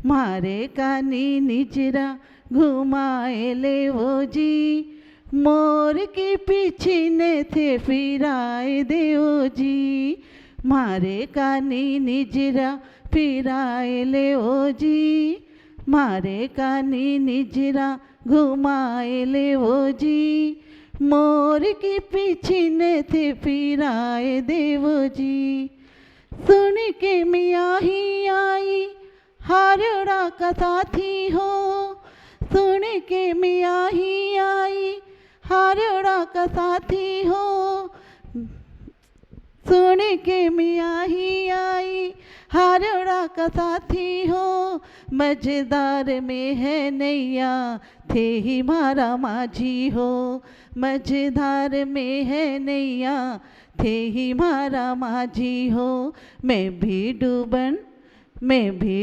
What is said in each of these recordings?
मारे कानी निजरा घुमाए ले वो जी, मोर के पीछे ने थे फिराए देव जी। मारे कानी निजरा फिराए ले ओ जी, मारे कानी निजरा घुमाए ले ओ जी, मोर के पीछे ने थे फिराए देव जी। सुन के मियाँ ही आई हारड़ा का साथी हो, सुन के मियाँ ही आई हारड़ा का साथी हो, सुन के मियाँ ही आई हारड़ा का साथी हो। मझधार में है नैया थे ही मारा माझी हो, मझधार में है नैया थे ही मारा माझी हो। मैं भी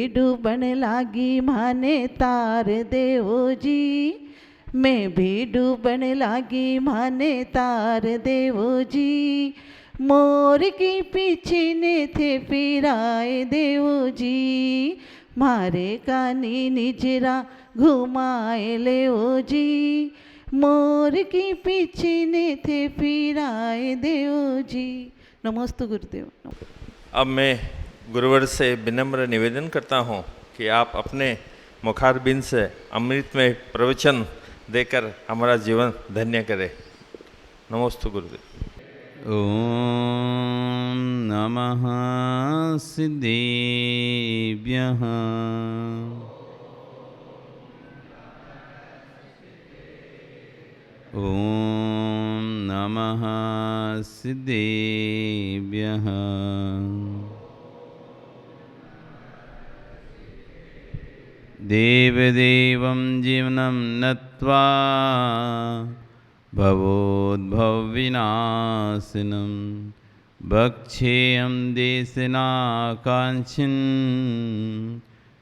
डूबन लागी माने तार देवो जी, मैं भी डूबन लागी माने तार देवो जी, मोर के पीछे ने थे फिराए देवो जी। मारे कानी निजरा घुमाए ले ओ जी, मोर के पीछे ने थे फिराए देवो जी। नमोस्तु गुरुदेव। अब मैं गुरुवर से विनम्र निवेदन करता हूँ कि आप अपने मुखारबिंद से अमृतमय प्रवचन देकर हमारा जीवन धन्य करें। नमोस्तु गुरुदेव। ओम नमः सिद्धेभ्यः। ओम नमः सिद्धेभ्यः। देवदेवं जीवनं नत्वा भवोद्भवविनाशिनं, भक्षेयं देशनाकाङ्क्षिन्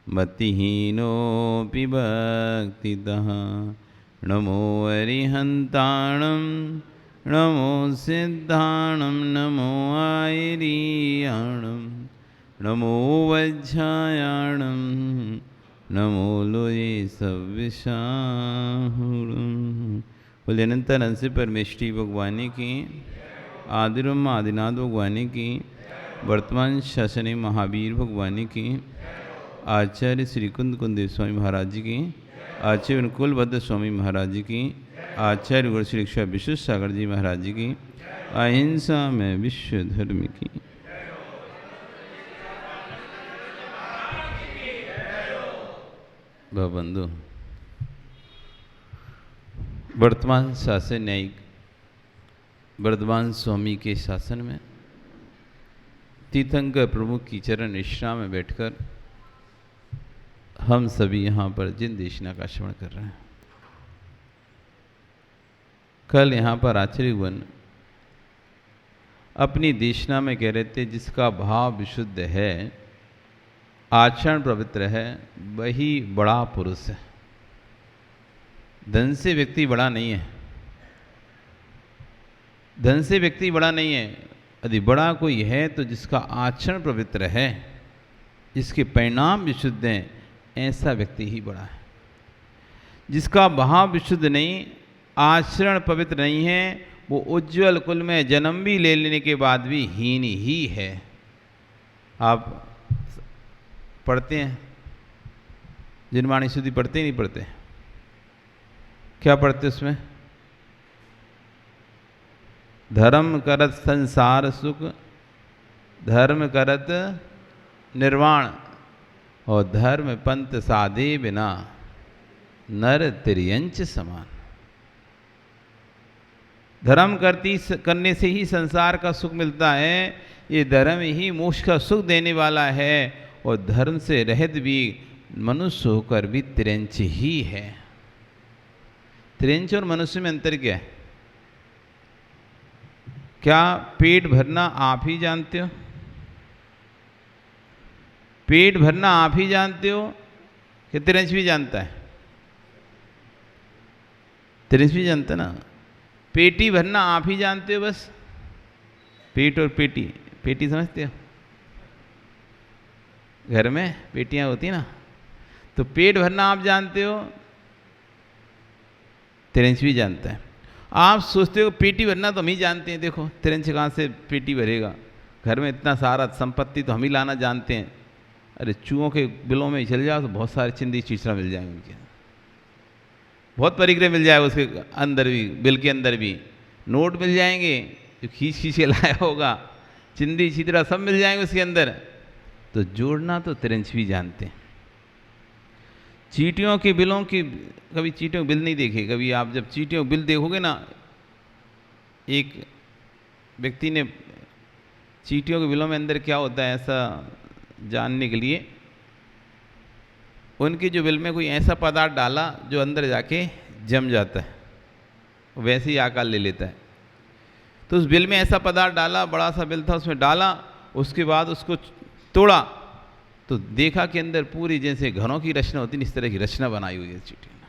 मतिहीनोऽपि भक्तितः। नमो अरिहन्ताणं नमो सिद्धाणं नमो आयर्याणं नमो वज्रायाणं नमो लोये सव्यसाहुरं। बोले अनंत अनंत से परमेष्टि भगवानी की, आदिरम आदिनाथ भगवानी की, वर्तमान शासनी महावीर भगवानी की, आचार्य श्री कुंद कुंदेव स्वामी महाराज जी की, आचार्य कुलभद्र स्वामी महाराज जी की, आचार्य गुरु श्री विश्व सागर जी महाराज जी की, अहिंसा में विश्व धर्म की। बंधु, वर्तमान शासन न्यायिक वर्धमान स्वामी के शासन में तीर्थंकर प्रमुख की चरण निष्ठा में बैठकर हम सभी यहाँ पर जिन देशना का श्रवण कर रहे हैं। कल यहाँ पर आचार्यगण अपनी देशना में कह रहे थे जिसका भाव विशुद्ध है, आचरण पवित्र है, वही बड़ा पुरुष है। धन से व्यक्ति बड़ा नहीं है, धन से व्यक्ति बड़ा नहीं है। यदि बड़ा कोई है तो जिसका आचरण पवित्र है, जिसके परिणाम विशुद्ध हैं, ऐसा व्यक्ति ही बड़ा है। जिसका भाव विशुद्ध नहीं, आचरण पवित्र नहीं है, वो उज्ज्वल कुल में जन्म भी ले लेने के बाद भी हीन ही है। आप पढ़ते हैं, जिनवाणी शुद्धि पढ़ते ही नहीं पढ़ते? क्या पढ़ते उसमें? धर्म करत संसार सुख, धर्म करत निर्वाण, और धर्म पंथ साधे बिना नर तिर्यंच समान। धर्म करने से ही संसार का सुख मिलता है। ये धर्म ही मोक्ष का सुख देने वाला है, और धर्म से रहित भी मनुष्य होकर भी तिरंच ही है। तिरंच और मनुष्य में अंतर क्या है? क्या पेट भरना आप ही जानते हो? पेट भरना आप ही जानते हो कि तिरंच भी जानता है? तिरंच भी जानता ना। पेटी भरना आप ही जानते हो बस। पेट और पेटी, पेटी समझते हो? घर में पेटियां होती ना, तो पेट भरना आप जानते हो, तिरंज भी जानता है। आप सोचते हो पेटी भरना तो हम ही जानते हैं, देखो तिरंज कहाँ से पेटी भरेगा, घर में इतना सारा संपत्ति तो हम ही लाना जानते हैं। अरे चूहों के बिलों में चल जाओ तो बहुत सारे चिंदी चीचड़ा मिल जाएंगे उनके, बहुत परिक्रम मिल जाएगा उसके अंदर भी, बिल के अंदर भी नोट मिल जाएंगे जो खींच खींच के लाया होगा, चिंदी छितरा सब मिल जाएंगे उसके अंदर। तो जोड़ना तो तिरंज भी जानते हैं। चींटियों के बिलों की, कभी चींटियों के बिल नहीं देखे, कभी आप जब चींटियों के बिल देखोगे ना, एक व्यक्ति ने चींटियों के बिलों में अंदर क्या होता है ऐसा जानने के लिए उनके जो बिल में कोई ऐसा पदार्थ डाला जो अंदर जाके जम जाता है, वैसे ही आकार ले लेता है। तो उस बिल में ऐसा पदार्थ डाला, बड़ा सा बिल था, उसमें डाला, उसके बाद उसको तोड़ा तो देखा कि अंदर पूरी जैसे घरों की रचना होती है इस तरह की रचना बनाई हुई है चींटियों ने।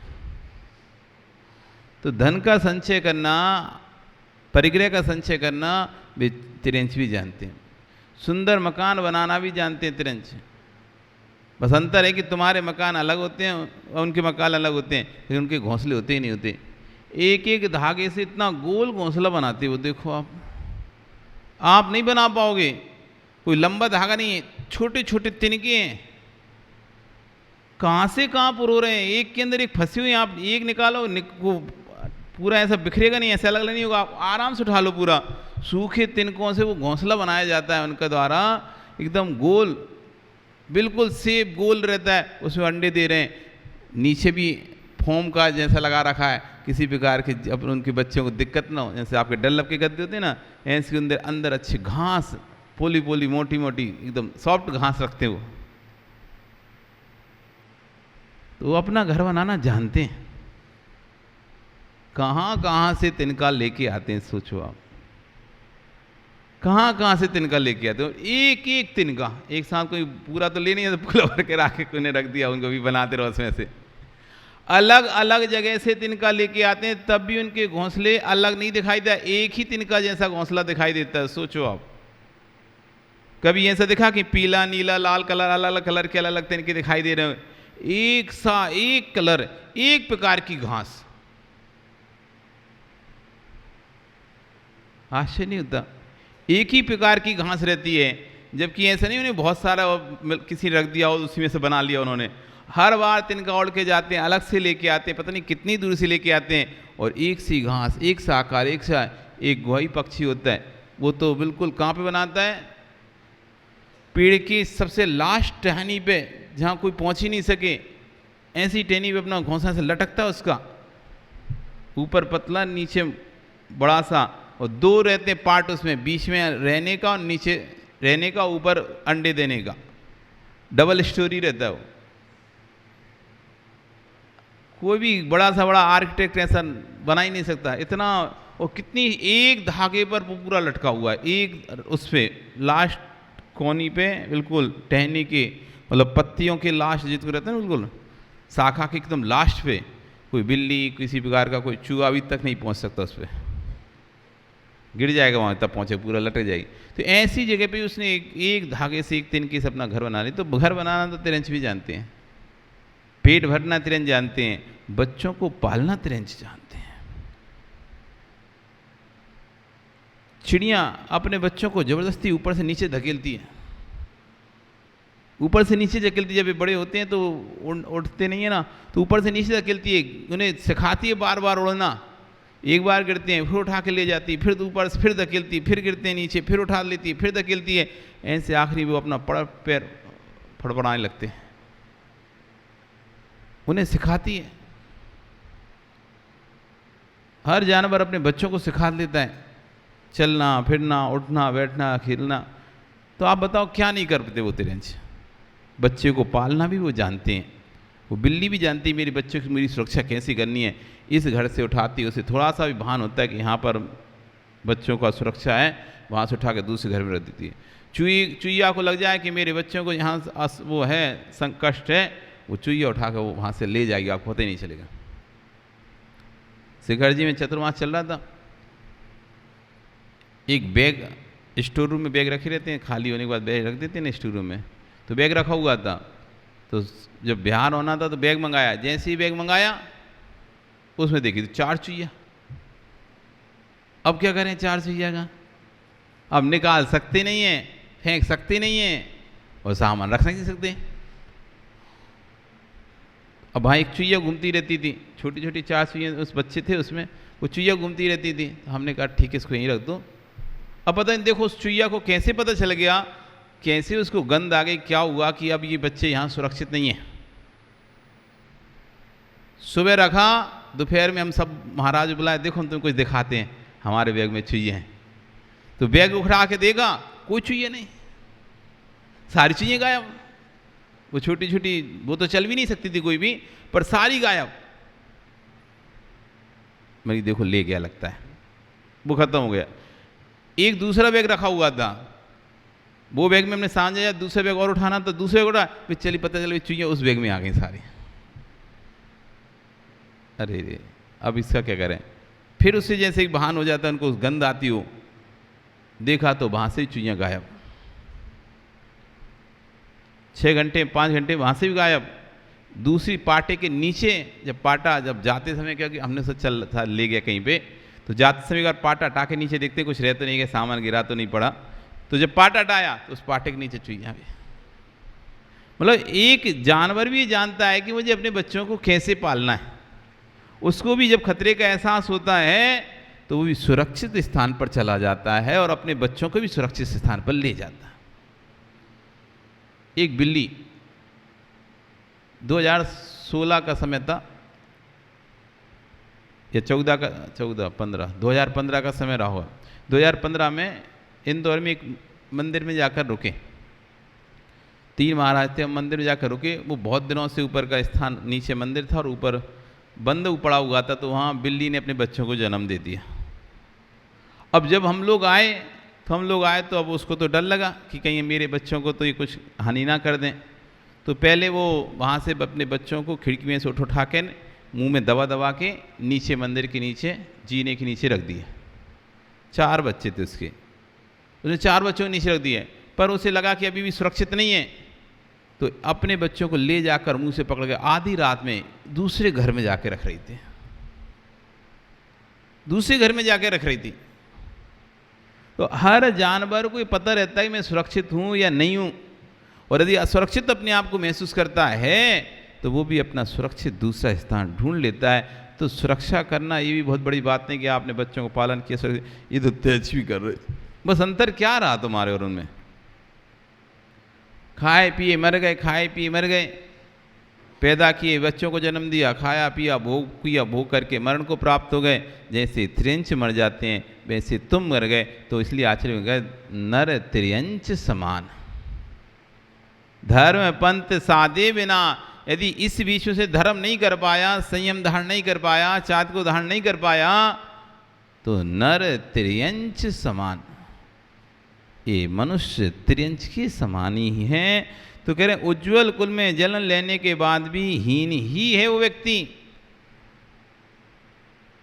तो धन का संचय करना, परिग्रह का संचय करना वे तिरंज भी जानते हैं। सुंदर मकान बनाना भी जानते हैं तिरंज। बस अंतर है कि तुम्हारे मकान अलग होते हैं और उनके मकान अलग होते हैं, लेकिन उनके घोंसले होते ही नहीं होते। एक एक धागे से इतना गोल घोंसला बनाते हो, देखो आप नहीं बना पाओगे। कोई लंबा धागा नहीं है, छोटे छोटे तिनके हैं, कहाँ से कहाँ पर हो रहे हैं, एक के अंदर एक फंसी हुई। आप एक निकालो वो पूरा ऐसा बिखरेगा नहीं, ऐसा अलग नहीं होगा, आप आराम से उठा लो। पूरा सूखे तिनकों से वो घोंसला बनाया जाता है उनका द्वारा, एकदम गोल, बिल्कुल सेब गोल रहता है, उसमें अंडे दे रहे हैं। नीचे भी फोम का जैसा लगा रखा है, किसी प्रकार के अब उनके बच्चों को दिक्कत ना हो, जैसे आपके डल्लब के गद्दे होते हैं ना, ऐसे के अंदर अच्छी घास, पोली पोली मोटी मोटी एकदम सॉफ्ट घास रखते हो। तो वो अपना घर बनाना जानते हैं। कहाँ कहाँ से तिनका लेके आते हैं, सोचो आप, कहाँ कहाँ से तिनका लेके आते हो। एक एक तिनका एक साथ, कोई पूरा तो ले नहीं है, तो पूरा भर के राखे कोई ने रख दिया, उनको भी बनाते रहो उसमें से। अलग अलग जगह से तिनका लेके आते हैं, तब भी उनके घोंसले अलग नहीं दिखाई देता, एक ही तिनका जैसा घोंसला दिखाई देता है। सोचो आप, कभी ऐसा दिखा कि पीला नीला लाल कलर, अलग अलग कलर के अलग अलग तिनके दिखाई दे रहे हैं? एक सा एक कलर, एक प्रकार की घास। आश्चर्य नहीं होता? एक ही प्रकार की घास रहती है, जबकि ऐसा नहीं उन्हें बहुत सारा किसी रख दिया और उसी में से बना लिया उन्होंने। हर बार तिनका ओढ़ के जाते हैं, अलग से लेके आते हैं, पता नहीं कितनी दूर से लेके आते हैं, और एक सी घास, एक सा आकार, एक सा। एक गोही पक्षी होता है, वो तो बिल्कुल कहाँ पे बनाता है? पेड़ की सबसे लास्ट टहनी पे, जहाँ कोई पहुँच ही नहीं सके, ऐसी टहनी पे अपना घोंसला से लटकता है उसका, ऊपर पतला नीचे बड़ा सा, और दो रहते हैं पार्ट उसमें, बीच में रहने का और नीचे रहने का, ऊपर अंडे देने का। डबल स्टोरी रहता है वो। कोई भी बड़ा सा बड़ा आर्किटेक्ट ऐसा बना ही नहीं सकता इतना। और कितनी एक धागे पर वो पूरा लटका हुआ है, एक उस पे लास्ट कोनी पे, बिल्कुल टहनी के, मतलब पत्तियों के लास्ट जितने रहते हैं ना, बिल्कुल शाखा के एकदम लास्ट पे, कोई बिल्ली, किसी प्रकार का कोई चूहा अभी तक नहीं पहुंच सकता उस पर, गिर जाएगा वहाँ तब पहुँचे, पूरा लटक जाएगी। तो ऐसी जगह पे उसने एक धागे से, एक तिनके से अपना घर बना लिया। तो घर बनाना तो तिरंज भी जानते हैं, पेट भरना तिरंज जानते हैं, बच्चों को पालना तिरंज जानते हैं। चिड़िया अपने बच्चों को जबरदस्ती ऊपर से नीचे धकेलती है, ऊपर से नीचे धकेलती है। जब ये बड़े होते हैं तो उड़ते नहीं है ना, तो ऊपर से नीचे धकेलती है, उन्हें सिखाती है बार बार उड़ना। एक बार गिरते हैं, फिर उठा के ले जाती है, फिर ऊपर से फिर धकेलती, फिर गिरते हैं नीचे, फिर उठा लेती है, फिर धकेलती है। ऐसे आखिरी वो अपना पैर फड़फड़ाने लगते हैं, उन्हें सिखाती है। हर जानवर अपने बच्चों को सिखा देता है, चलना फिरना, उठना बैठना, खेलना। तो आप बताओ क्या नहीं करते वो तिरंज? बच्चे को पालना भी वो जानते हैं। वो बिल्ली भी जानती है मेरे बच्चों की मेरी सुरक्षा कैसी करनी है। इस घर से उठाती है, उसे थोड़ा सा भी भान होता है कि यहाँ पर बच्चों का सुरक्षा है, वहाँ से उठा के दूसरे घर में रख देती है। चुईया को लग जाए कि मेरे बच्चों को यहाँ वो है संकष्ट है, वो चुईया उठा कर वो वहाँ से ले जाएगी, आपको पता ही नहीं चलेगा। शिखर जी में चतुर्मास चल रहा था, एक बैग स्टोर रूम में बैग रखे रहते हैं, खाली होने के बाद बैग रख देते हैं ना स्टोर रूम में, तो बैग रखा हुआ था। तो जब बिहार होना था तो बैग मंगाया, जैसे ही बैग मंगाया उसमें देखी तो 4 चुईया। अब क्या करें 4 चुईया का? अब निकाल सकते नहीं है, फेंक सकते नहीं है और सामान रख नहीं सकते। अब वहाँ एक चुईया घूमती रहती थी, छोटी छोटी 4 चुईया उस बच्चे थे उसमें, वो चुईया घूमती रहती थी। तो हमने कहा ठीक है इसको यहीं रख दो। अब पता नहीं देखो उस चुईया को कैसे पता चल गया, कैसे उसको गंध आ गई, क्या हुआ कि अब ये बच्चे यहाँ सुरक्षित नहीं है। सुबह रखा, दोपहर में हम सब महाराज बुलाए, देखो हम तुम्हें कुछ दिखाते हैं, हमारे बैग में चुईया हैं। तो बैग उठा के देखा कोई चुईया नहीं, सारी चुईया गायब। वो छोटी छोटी वो तो चल भी नहीं सकती थी कोई भी, पर सारी गायब। मेरी देखो ले गया लगता है, वो खत्म हो गया। एक दूसरा बैग रखा हुआ था, वो बैग में हमने सांझ आया, दूसरा बैग और उठाना तो दूसरे बैग उठा, फिर चली पता चला चुईया उस बैग में आ गई सारी। अरे रे अब इसका क्या करें? फिर उससे जैसे एक बहान हो जाता है, उनको गंध आती हो, देखा तो वहां से ही चुईया गायब। 6 घंटे 5 घंटे वहां से भी गायब। दूसरी पाटे के नीचे जब पाटा, जब जाते समय क्या कि हमने सोचा चल था ले गया कहीं पे, तो जाते समय अगर पाटा हटा के नीचे देखते कुछ रह तो नहीं गया, सामान गिरा तो नहीं पड़ा। तो जब पाटा हटाया तो उस पाटे के नीचे चुईया भी। मतलब एक जानवर भी जानता है कि मुझे अपने बच्चों को कैसे पालना है। उसको भी जब खतरे का एहसास होता है तो वो भी सुरक्षित स्थान पर चला जाता है और अपने बच्चों को भी सुरक्षित स्थान पर ले जाता है। एक बिल्ली 2016 का समय था या 2015 का समय रहा हुआ। 2015 में इंदौर में एक मंदिर में जाकर रुके, 3 महाराज थे, मंदिर में जाकर रुके। वो बहुत दिनों से ऊपर का स्थान, नीचे मंदिर था और ऊपर बंद पड़ा हुआ था, तो वहाँ बिल्ली ने अपने बच्चों को जन्म दे दिया। अब जब हम लोग आए तो अब उसको तो डर लगा कि कहीं मेरे बच्चों को तो ये कुछ हानि ना कर दें। तो पहले वो वहाँ से अपने बच्चों को खिड़की में से उठा के मुंह में दबा दबा के नीचे मंदिर के नीचे जीने के नीचे रख दिए। 4 बच्चे थे उसके, उसने 4 बच्चों को नीचे रख दिए। पर उसे लगा कि अभी भी सुरक्षित नहीं है, तो अपने बच्चों को ले जाकर मुंह से पकड़ के आधी रात में दूसरे घर में जाके रख रही थी, दूसरे घर में जाके रख रही थी। तो हर जानवर को ये पता रहता है कि मैं सुरक्षित हूं या नहीं हूं, और यदि असुरक्षित अपने आप को महसूस करता है तो वो भी अपना सुरक्षित दूसरा स्थान ढूंढ लेता है। तो सुरक्षा करना ये भी बहुत बड़ी बात नहीं कि आपने बच्चों को पालन किया, ये तो तेज भी कर रहे, बस अंतर क्या रहा तुम्हारे और उनमें? खाए पिए मर गए, खाए पिए मर गए, पैदा किए, बच्चों को जन्म दिया, खाया पिया, भोग करके मरण को प्राप्त हो गए। जैसे त्रियंच मर जाते हैं वैसे तुम मर गए। तो इसलिए आचार्य में गए नर त्रियंच समान, धर्म पंथ साधे बिना। यदि इस विश्व से धर्म नहीं कर पाया, संयम धारण नहीं कर पाया, चाँद को धारण नहीं कर पाया, तो नर त्रियंच समान, ये मनुष्य त्रियंच के समान ही है। तो कह रहे हैं उज्ज्वल कुल में जन्म लेने के बाद भी हीन ही है वो व्यक्ति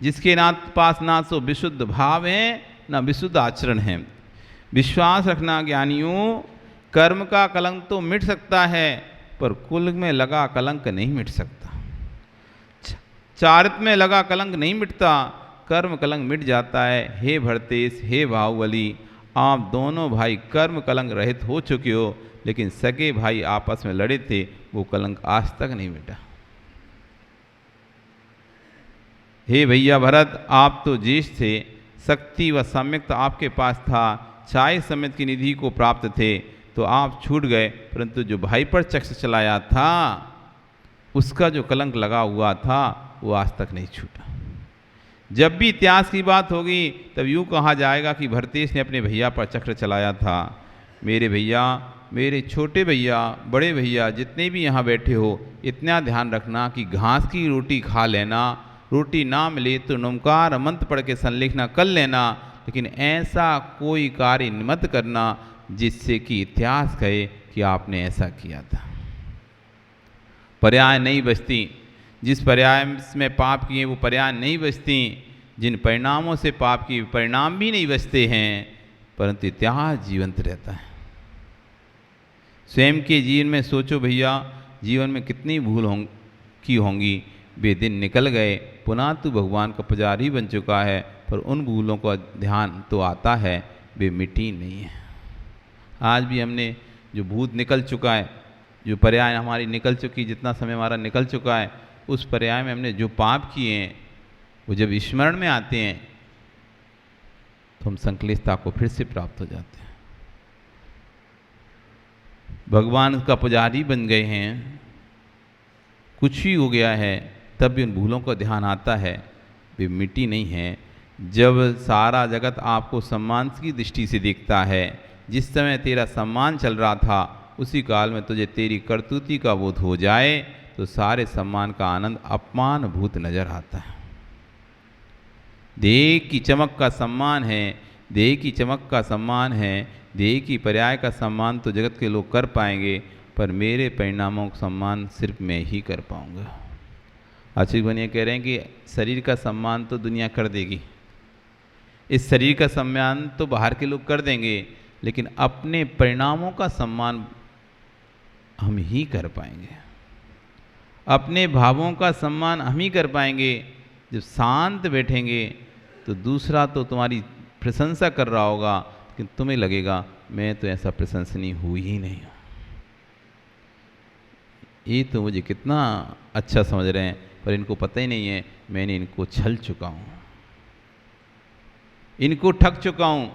जिसके पास ना तो विशुद्ध भाव है ना विशुद्ध आचरण है। विश्वास रखना ज्ञानियों, कर्म का कलंक तो मिट सकता है पर कुल में लगा कलंक नहीं मिट सकता। चारित्र में लगा कलंक नहीं मिटता, कर्म कलंक मिट जाता है। हे भरतेश, हे बाहुबली, आप दोनों भाई कर्म कलंक रहित हो चुके हो, लेकिन सगे भाई आपस में लड़े थे, वो कलंक आज तक नहीं मिटा। हे भैया भरत, आप तो ज्येष्ठ थे, शक्ति व सम्यक्त आपके पास था, चाय समेत की निधि को प्राप्त थे, तो आप छूट गए। परंतु जो भाई पर चक्ष चलाया था उसका जो कलंक लगा हुआ था वो आज तक नहीं छूटा। जब भी इतिहास की बात होगी तब यूँ कहा जाएगा कि भरतेश ने अपने भैया पर चक्र चलाया था। मेरे भैया, मेरे छोटे भैया, बड़े भैया जितने भी यहाँ बैठे हो, इतना ध्यान रखना कि घास की रोटी खा लेना, रोटी ना मिले तो नमकार मंत्र पढ़ के संलेखना कर लेना, लेकिन ऐसा कोई कार्य मत करना जिससे कि इतिहास कहे कि आपने ऐसा किया था। पर्याय नहीं बचती, जिस पर्याय में पाप किए वो पर्याय नहीं बचती, जिन परिणामों से पाप की परिणाम भी नहीं बचते हैं, परंतु इतिहास जीवंत रहता है। स्वयं के जीवन में सोचो भैया, जीवन में कितनी भूल की होंगी, वे दिन निकल गए, पुनः तू भगवान का पुजारी बन चुका है, पर उन भूलों का ध्यान तो आता है, वे मिटी नहीं है। आज भी हमने जो भूत निकल चुका है, जो पर्याय हमारी निकल चुकी, जितना समय हमारा निकल चुका है, उस पर्याय में हमने जो पाप किए हैं वो जब स्मरण में आते हैं तो हम संकलिष्टता को फिर से प्राप्त हो जाते हैं। भगवान का पुजारी बन गए हैं, कुछ ही हो गया है, तब भी उन भूलों का ध्यान आता है, वे मिटी नहीं है। जब सारा जगत आपको सम्मान की दृष्टि से देखता है, जिस समय तेरा सम्मान चल रहा था उसी काल में तुझे तेरी करतूती का बोध हो जाए तो सारे सम्मान का आनंद अपमानभूत नजर आता है। देह की चमक का सम्मान है, देह की चमक का सम्मान है, देह की पर्याय का सम्मान तो जगत के लोग कर पाएंगे, पर मेरे परिणामों का सम्मान सिर्फ मैं ही कर पाऊंगा। आचार्य बनिया कह रहे हैं कि शरीर का सम्मान तो दुनिया कर देगी, इस शरीर का सम्मान तो बाहर के लोग कर देंगे, लेकिन अपने परिणामों का सम्मान हम ही कर पाएंगे, अपने भावों का सम्मान हम ही कर पाएंगे। जब शांत बैठेंगे तो दूसरा तो तुम्हारी प्रशंसा कर रहा होगा, लेकिन तुम्हें लगेगा मैं तो ऐसा प्रशंसनीय हुई ही नहीं हूँ, ये तो मुझे कितना अच्छा समझ रहे हैं, पर इनको पता ही नहीं है मैंने इनको छल चुका हूँ, इनको ठग चुका हूँ।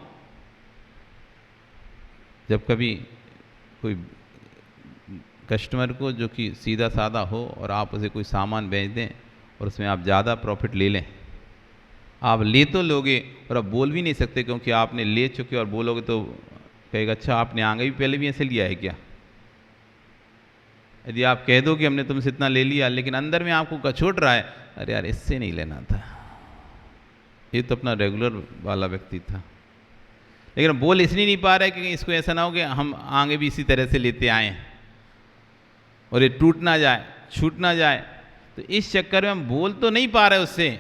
जब कभी कोई कस्टमर को जो कि सीधा साधा हो और आप उसे कोई सामान बेच दें और उसमें आप ज़्यादा प्रॉफिट ले लें, आप ले तो लोगे और अब बोल भी नहीं सकते, क्योंकि आपने ले चुके और बोलोगे तो कहेगा अच्छा आपने आगे भी पहले भी ऐसे लिया है क्या। यदि आप कह दो कि हमने तुमसे इतना ले लिया, लेकिन अंदर में आपको कछोट रहा है, अरे यार इससे नहीं लेना था, ये तो अपना रेगुलर वाला व्यक्ति था, लेकिन बोल इसलिए नहीं पा रहा है कि इसको ऐसा ना हो कि हम आगे भी इसी तरह से लेते आए और ये टूट ना जाए, छूट ना जाए, तो इस चक्कर में हम बोल तो नहीं पा रहे उससे,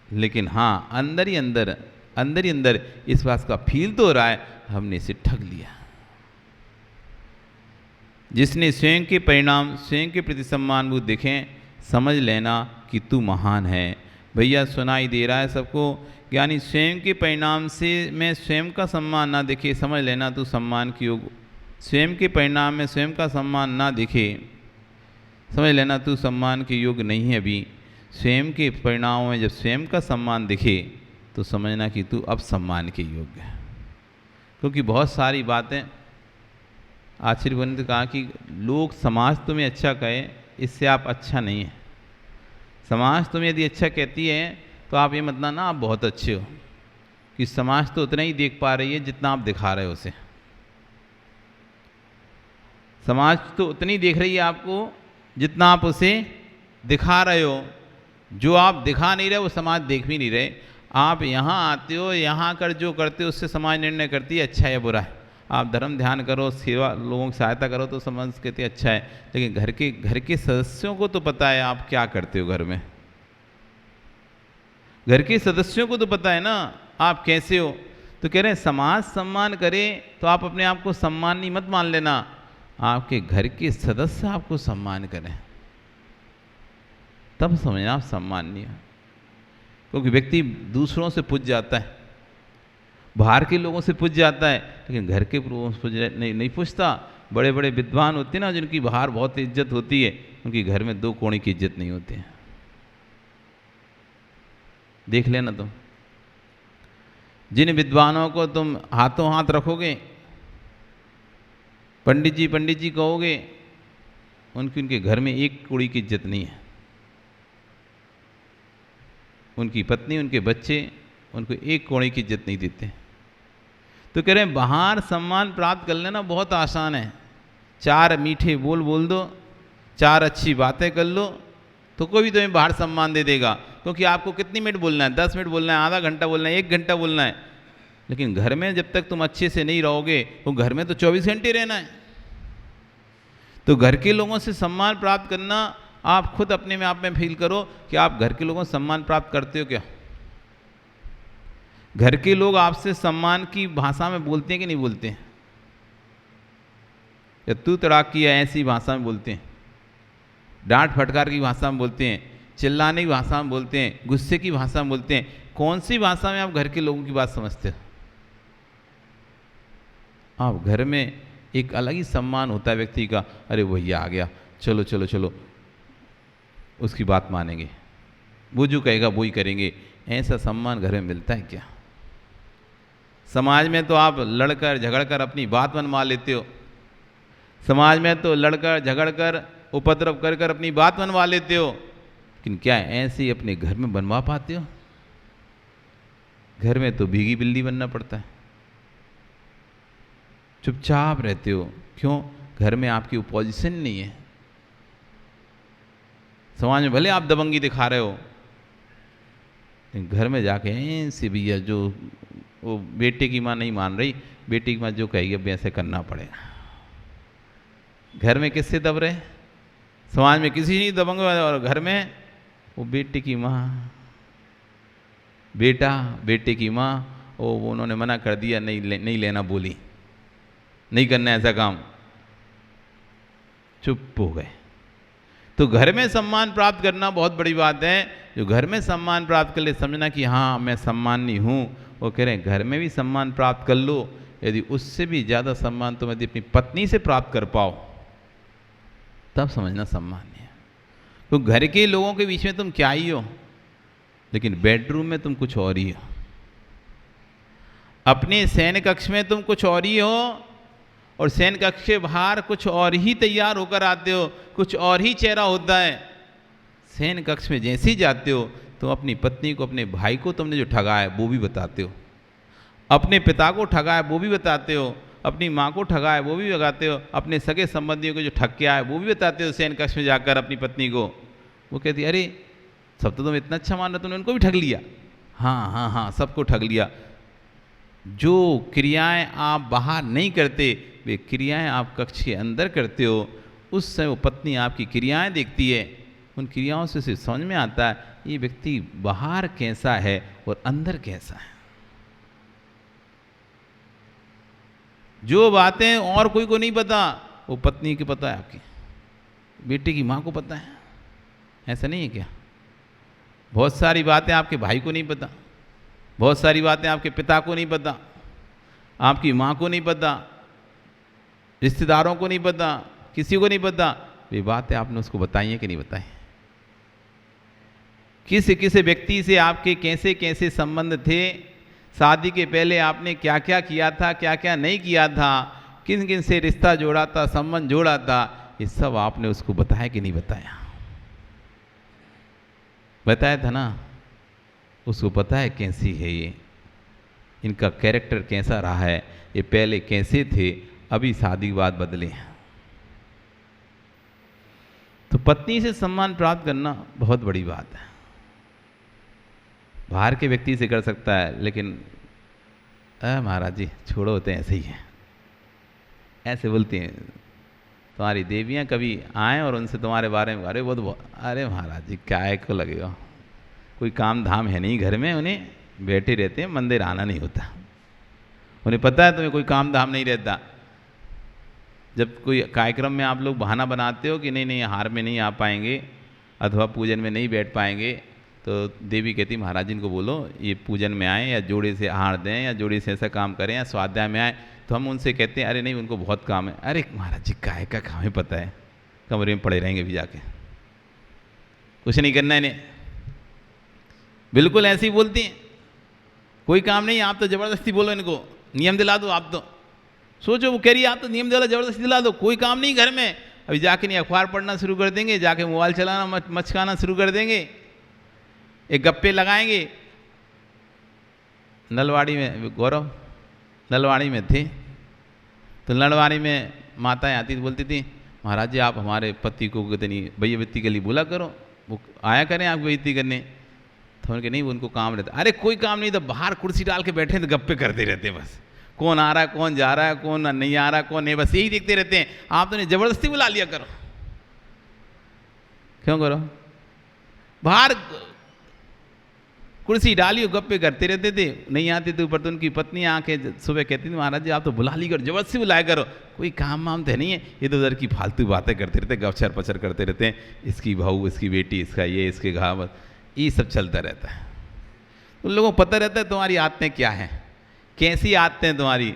लेकिन हाँ अंदर ही अंदर इस बात का फील तो हो रहा है हमने इसे ठग लिया। जिसने स्वयं के परिणाम स्वयं के प्रति सम्मान बुद्ध देखें, समझ लेना कि तू महान है। भैया सुनाई दे रहा है सबको, यानी स्वयं के परिणाम से मैं स्वयं का सम्मान ना देखे, समझ लेना तू सम्मान की योग। स्वयं के परिणाम में स्वयं का सम्मान ना दिखे, समझ लेना तू सम्मान के योग्य नहीं है अभी। स्वयं के परिणामों में जब स्वयं का सम्मान दिखे तो समझना कि तू अब सम्मान के योग्य है। क्योंकि बहुत सारी बातें आचार्य बुद्ध ने कहा कि लोग समाज तुम्हें अच्छा कहे, इससे आप अच्छा नहीं है। समाज तुम्हें यदि अच्छा कहती है तो आप ये मतलब ना आप बहुत अच्छे हो, कि समाज तो उतना ही देख पा रही है जितना आप दिखा रहे हो उसे। समाज तो उतनी देख रही है आपको जितना आप उसे दिखा रहे हो। जो आप दिखा नहीं रहे वो समाज देख भी नहीं रहे। आप यहाँ आते हो, यहाँ कर जो करते हो उससे समाज निर्णय करती है अच्छा है बुरा है। आप धर्म ध्यान करो, सेवा, लोगों की सहायता करो तो समाज कहते हैं अच्छा है, लेकिन घर के सदस्यों को तो पता है आप क्या करते हो घर में। घर के सदस्यों को तो पता है ना आप कैसे हो। तो कह रहे हैं समाज सम्मान करे तो आप अपने आप को सम्मानी मत मान लेना, आपके घर के सदस्य आपको सम्मान करें तब समझना आप सम्माननीय। क्योंकि व्यक्ति दूसरों से पूज जाता है, बाहर के लोगों से पूज जाता है, लेकिन घर के लोगों से नहीं पूछता। बड़े बड़े विद्वान होते हैं ना जिनकी बाहर बहुत इज्जत होती है, उनकी घर में दो कोणी की इज्जत नहीं होती है। देख लेना तुम, जिन विद्वानों को तुम हाथों हाथ रखोगे, पंडित जी कहोगे, उनके घर में एक कोड़ी की इज्जत नहीं है। उनकी पत्नी, उनके बच्चे उनको एक कोड़ी की इज्जत नहीं देते। तो कह रहे हैं बाहर सम्मान प्राप्त कर लेना बहुत आसान है। चार मीठे बोल दो, चार अच्छी बातें कर लो, तो कोई भी तुम्हें बाहर सम्मान दे देगा। क्योंकि आपको कितनी मिनट बोलना है, 10 मिनट बोलना है, आधा घंटा बोलना है, 1 घंटा बोलना है। लेकिन घर में जब तक तुम अच्छे से नहीं रहोगे, तो घर में तो 24 घंटे रहना है। तो घर के लोगों से सम्मान प्राप्त करना, आप खुद अपने में आप में फील करो कि आप घर के लोगों से सम्मान प्राप्त करते हो क्या। घर के लोग आपसे सम्मान की भाषा में बोलते हैं कि नहीं बोलते हैं। या तू तड़ाक की ऐसी भाषा में बोलते हैं, डांट फटकार की भाषा में बोलते हैं, चिल्लाने की भाषा में बोलते हैं, गुस्से की भाषा में बोलते हैं। कौन सी भाषा में आप घर के लोगों की बात समझते हो? आप घर में एक अलग ही सम्मान होता है व्यक्ति का, अरे भैया आ गया, चलो चलो चलो, उसकी बात मानेंगे, वो जो कहेगा वो ही करेंगे। ऐसा सम्मान घर में मिलता है क्या? समाज में तो आप लड़कर झगड़कर अपनी बात मनवा लेते हो, समाज में तो लड़कर झगड़कर उपद्रव कर कर अपनी बात मनवा लेते हो, लेकिन क्या ऐसे ही अपने घर में बनवा पाते हो? घर में तो भीगी बिल्ली बनना पड़ता है, चुपचाप रहते हो। क्यों? घर में आपकी अपोजिशन नहीं है। समाज में भले आप दबंगी दिखा रहे हो, लेकिन घर में जाके ऐसे भैया जो वो बेटे की माँ नहीं मान रही, बेटी की माँ जो कहेगी अब ऐसे करना पड़ेगा। घर में किससे दब रहे? समाज में किसी नहीं दबंग, और घर में वो बेटे की माँ, बेटा बेटे की माँ, वो उन्होंने मना कर दिया, नहीं लेना बोली, नहीं करना ऐसा काम, चुप हो गए। तो घर में सम्मान प्राप्त करना बहुत बड़ी बात है। जो घर में सम्मान प्राप्त कर ले, समझना कि हाँ मैं सम्मानी हूँ। वो कह रहे हैं घर में भी सम्मान प्राप्त कर लो, यदि उससे भी ज़्यादा सम्मान तुम यदि अपनी पत्नी से प्राप्त कर पाओ तब समझना सम्मान्य है। तो घर के लोगों के बीच में तुम क्या ही हो, लेकिन बेडरूम में तुम कुछ और ही हो, अपने शयन कक्ष में तुम कुछ और ही हो, और शयन कक्ष के बाहर कुछ और ही तैयार होकर आते हो, कुछ और ही चेहरा होता है। शयन कक्ष में जैसे ही जाते हो तो अपनी पत्नी को, अपने भाई को तुमने जो ठगा है वो भी बताते हो, अपने पिता को ठगा है वो भी बताते हो, अपनी माँ को ठगा है वो भी बताते हो, अपने सगे संबंधियों को जो ठग के आए वो भी बताते हो। शयन कक्ष में जाकर अपनी पत्नी को वो कहती है, अरे सब तो तुम इतना अच्छा मान रहे, तुमने उनको भी ठग लिया। हाँ हाँ हाँ, सबको ठग लिया। जो क्रियाएं आप बाहर नहीं करते, वे क्रियाएं आप कक्ष के अंदर करते हो। उस समय वो पत्नी आपकी क्रियाएं देखती है, उन क्रियाओं से उसे समझ में आता है ये व्यक्ति बाहर कैसा है और अंदर कैसा है। जो बातें और कोई को नहीं पता, वो पत्नी को पता है, आपकी बेटी की माँ को पता है। ऐसा नहीं है क्या? बहुत सारी बातें आपके भाई को नहीं पता, बहुत सारी बातें आपके पिता को नहीं पता, आपकी माँ को नहीं पता, रिश्तेदारों को नहीं पता, किसी को नहीं पता। ये बातें आपने उसको बताई है कि नहीं बताई? किस किस व्यक्ति से आपके कैसे कैसे संबंध थे, शादी के पहले आपने क्या क्या किया था, क्या क्या नहीं किया था, किन किन से रिश्ता जोड़ा था, संबंध जोड़ा था, ये सब आपने उसको बताया कि नहीं बताया? बताया था ना। उसको पता है कैसी है ये, इनका कैरेक्टर कैसा रहा है, ये पहले कैसे थे, अभी शादी के बाद बदले हैं। तो पत्नी से सम्मान प्राप्त करना बहुत बड़ी बात है। बाहर के व्यक्ति से कर सकता है, लेकिन महाराज जी छोड़ो, होते हैं ऐसे ही हैं, ऐसे बोलती हैं। तुम्हारी देवियाँ कभी आएँ और उनसे तुम्हारे बारे में अरे बहुत, अरे महाराज जी क्या को लगेगा, कोई काम धाम है नहीं घर में, उन्हें बैठे रहते हैं, मंदिर आना नहीं होता। उन्हें पता है तुम्हें कोई काम धाम नहीं रहता। जब कोई कार्यक्रम में आप लोग बहाना बनाते हो कि नहीं नहीं हार में नहीं आ पाएंगे अथवा पूजन में नहीं बैठ पाएंगे, तो देवी कहती महाराज जी इनको बोलो ये पूजन में आए या जोड़े से हार दें या जोड़े से ऐसा काम करें या स्वाध्याय में आए। तो हम उनसे कहते हैं अरे नहीं उनको बहुत काम है। अरे महाराज जी काय का काम है, पता है कमरे में पड़े रहेंगे भी जाके, कुछ नहीं करना इन्हें। बिल्कुल ऐसे ही बोलती हैं, कोई काम नहीं, आप तो ज़बरदस्ती बोलो इनको, नियम दिला दो। आप तो सोचो, वो कह रही है आप तो नियम दिला, ज़बरदस्ती दिला दो, कोई काम नहीं घर में। अभी जाके नहीं अखबार पढ़ना शुरू कर देंगे, जाके मोबाइल चलाना मचकाना शुरू कर देंगे, एक गप्पे लगाएंगे। नलवाड़ी में गौरव नलवाड़ी में थे, तो नलवाड़ी में माताएं आती थी, बोलती थी महाराज जी आप हमारे पति को कितनी भैया बेइज्जती के लिए बोला करो, वो आया करें आप बेइज्जती करने। तो उनके नहीं, वो उनको काम रहता। अरे कोई काम नहीं, तो बाहर कुर्सी डाल के बैठे तो गप्पे करते रहते हैं, बस कौन आ रहा है कौन जा रहा है कौन नहीं आ रहा है कौन नहीं, बस यही देखते रहते हैं। आप तो नहीं जबरदस्ती बुला लिया करो। क्यों करो? बाहर कुर्सी डाली और गप्पे करते रहते थे। नहीं आते थे ऊपर तो उनकी पत्नी आके सुबह कहती थी महाराज जी आप तो बुला ली करो, जबरदस्ती बुलाया करो, कोई काम वाम तो नहीं है, ये तो उधर की फालतू बातें करते रहते, गपचर पचर करते रहते हैं, इसकी बहू, इसकी बेटी, इसका ये, इसके घाव, ये सब चलता रहता है। उन लोगों को पता रहता है तुम्हारी आदतें क्या हैं, कैसी आदतें तुम्हारी,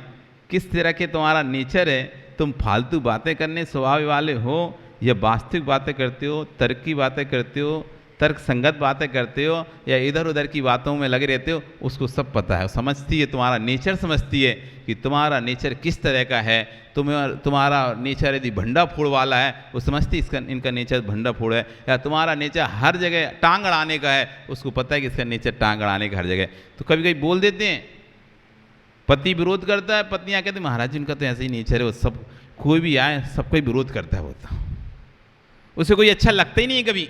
किस तरह के तुम्हारा नेचर है, तुम फालतू बातें करने स्वभाव वाले हो या वास्तविक बातें करते हो, तर्क की बातें करते हो, तर्क संगत बातें करते हो, या इधर उधर की बातों में लगे रहते हो। उसको सब पता है, समझती है, तुम्हारा नेचर समझती है कि तुम्हारा नेचर किस तरह का है। तुम्हारा नेचर यदि भंडा फोड़ वाला है, वो समझती इसका इनका नेचर भंडा फोड़ है, या तुम्हारा नेचर हर जगह टांग अड़ाने का है, उसको पता है कि इसका नेचर टांग अड़ाने का हर जगह। तो कभी कभी बोल देते हैं, पति विरोध करता है, पत्नियाँ कहती महाराज जी उनका तो ऐसे ही नेचर है, वो सब कोई भी आए सबका विरोध करता है, होता उसे कोई अच्छा लगता ही नहीं है, कभी